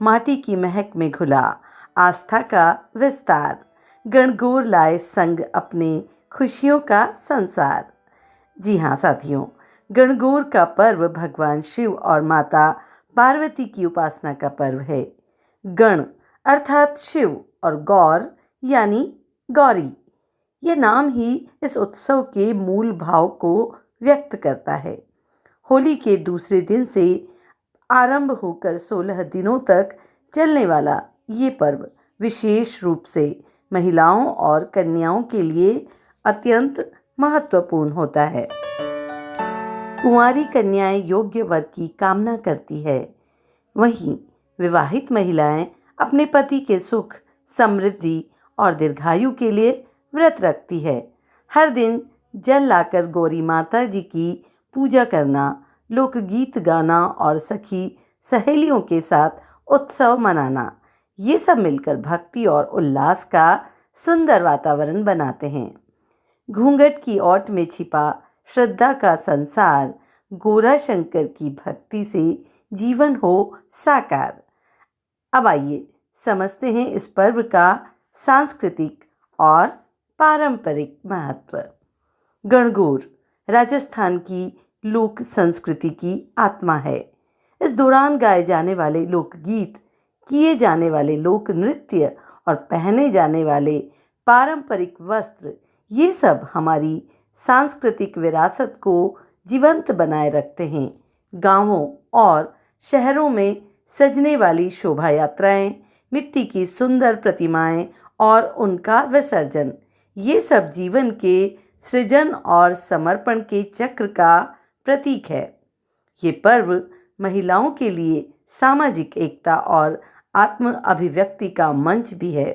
माटी की महक में घुला आस्था का विस्तार, गणगौर लाए संग अपने खुशियों का संसार। जी हाँ साथियों, गणगौर का पर्व भगवान शिव और माता पार्वती की उपासना का पर्व है। गण अर्थात शिव और गौर यानी गौरी। ये नाम ही इस उत्सव के मूल भाव को व्यक्त करता है। होली के दूसरे दिन से आरंभ होकर 16 दिनों तक चलने वाला ये पर्व विशेष रूप से महिलाओं और कन्याओं के लिए अत्यंत महत्वपूर्ण होता है। कुंवारी कन्याएं योग्य वर की कामना करती है, वहीं विवाहित महिलाएं अपने पति के सुख, समृद्धि और दीर्घायु के लिए व्रत रखती है। हर दिन जल लाकर गौरी माता जी की पूजा करना, लोकगीत गाना और सखी सहेलियों के साथ उत्सव मनाना, ये सब मिलकर भक्ति और उल्लास का सुंदर वातावरण बनाते हैं। घूंघट की ओट में छिपा श्रद्धा का संसार, गोरा शंकर की भक्ति से जीवन हो साकार। अब आइए समझते हैं इस पर्व का सांस्कृतिक और पारंपरिक महत्व। गणगौर राजस्थान की लोक संस्कृति की आत्मा है। इस दौरान गाए जाने वाले लोकगीत, किए जाने वाले लोक नृत्य और पहने जाने वाले पारंपरिक वस्त्र, ये सब हमारी सांस्कृतिक विरासत को जीवंत बनाए रखते हैं। गांवों और शहरों में सजने वाली शोभा यात्राएं, मिट्टी की सुंदर प्रतिमाएं और उनका विसर्जन, ये सब जीवन के सृजन और समर्पण के चक्र का प्रतीक है। ये पर्व महिलाओं के लिए सामाजिक एकता और आत्म अभिव्यक्ति का मंच भी है।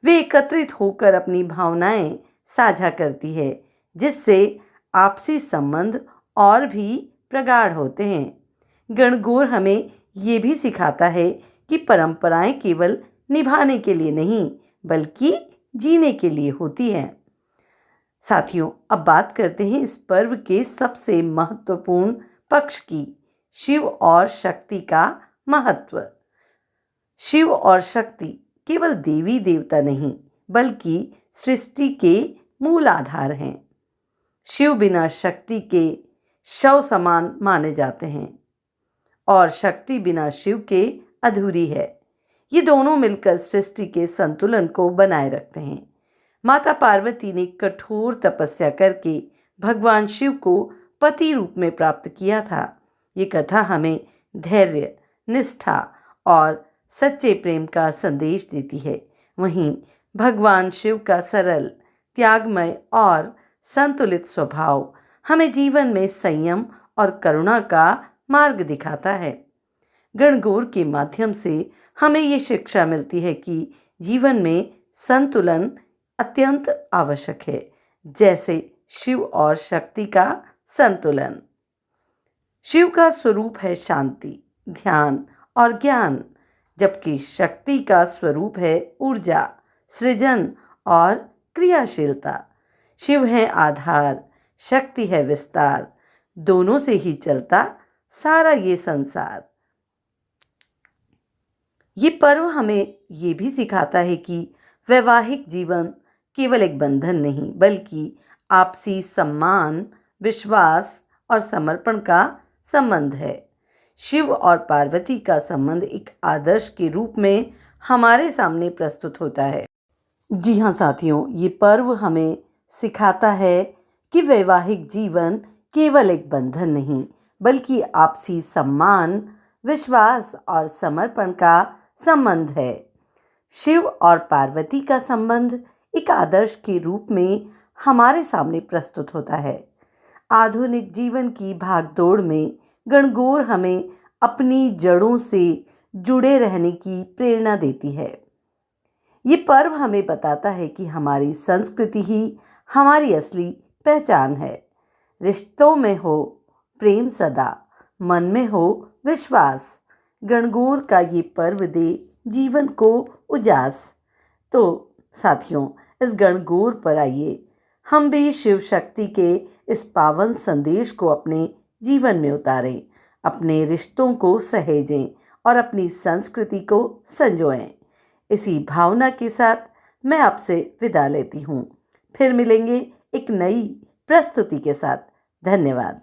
वे एकत्रित होकर अपनी भावनाएं साझा करती है, जिससे आपसी संबंध और भी प्रगाढ़ होते हैं। गणगौर हमें ये भी सिखाता है कि परंपराएं केवल निभाने के लिए नहीं, बल्कि जीने के लिए होती हैं। साथियों, अब बात करते हैं इस पर्व के सबसे महत्वपूर्ण पक्ष की, शिव और शक्ति का महत्व। शिव और शक्ति केवल देवी देवता नहीं, बल्कि सृष्टि के मूल आधार हैं। शिव बिना शक्ति के शव समान माने जाते हैं और शक्ति बिना शिव के अधूरी है। ये दोनों मिलकर सृष्टि के संतुलन को बनाए रखते हैं। माता पार्वती ने कठोर तपस्या करके भगवान शिव को पति रूप में प्राप्त किया था। ये कथा हमें धैर्य, निष्ठा और सच्चे प्रेम का संदेश देती है। वहीं भगवान शिव का सरल, त्यागमय और संतुलित स्वभाव हमें जीवन में संयम और करुणा का मार्ग दिखाता है। गणगौर के माध्यम से हमें ये शिक्षा मिलती है कि जीवन में संतुलन अत्यंत आवश्यक है, जैसे शिव और शक्ति का संतुलन। शिव का स्वरूप है शांति, ध्यान और ज्ञान, जबकि शक्ति का स्वरूप है ऊर्जा, सृजन और क्रियाशीलता। शिव है आधार, शक्ति है विस्तार, दोनों से ही चलता सारा ये संसार। ये पर्व हमें ये भी सिखाता है कि वैवाहिक जीवन केवल एक बंधन नहीं, बल्कि आपसी सम्मान, विश्वास और समर्पण का संबंध है। शिव और पार्वती का संबंध एक आदर्श के रूप में हमारे सामने प्रस्तुत होता है। जी हाँ साथियों, ये पर्व हमें सिखाता है कि वैवाहिक जीवन केवल एक बंधन नहीं, बल्कि आपसी सम्मान, विश्वास और समर्पण का संबंध है। शिव और पार्वती का संबंध एक आदर्श के रूप में हमारे सामने प्रस्तुत होता है। आधुनिक जीवन की भागदौड़ में गणगौर हमें अपनी जड़ों से जुड़े रहने की प्रेरणा देती है। ये पर्व हमें बताता है कि हमारी संस्कृति ही हमारी असली पहचान है। रिश्तों में हो प्रेम सदा, मन में हो विश्वास। गणगौर का ये पर्व दे जीवन को उजास। तो साथियों, इस गणगौर पर आइए हम भी शिव शक्ति के इस पावन संदेश को अपने जीवन में उतारें, अपने रिश्तों को सहेजें और अपनी संस्कृति को संजोएं। इसी भावना के साथ मैं आपसे विदा लेती हूँ। फिर मिलेंगे एक नई प्रस्तुति के साथ। धन्यवाद।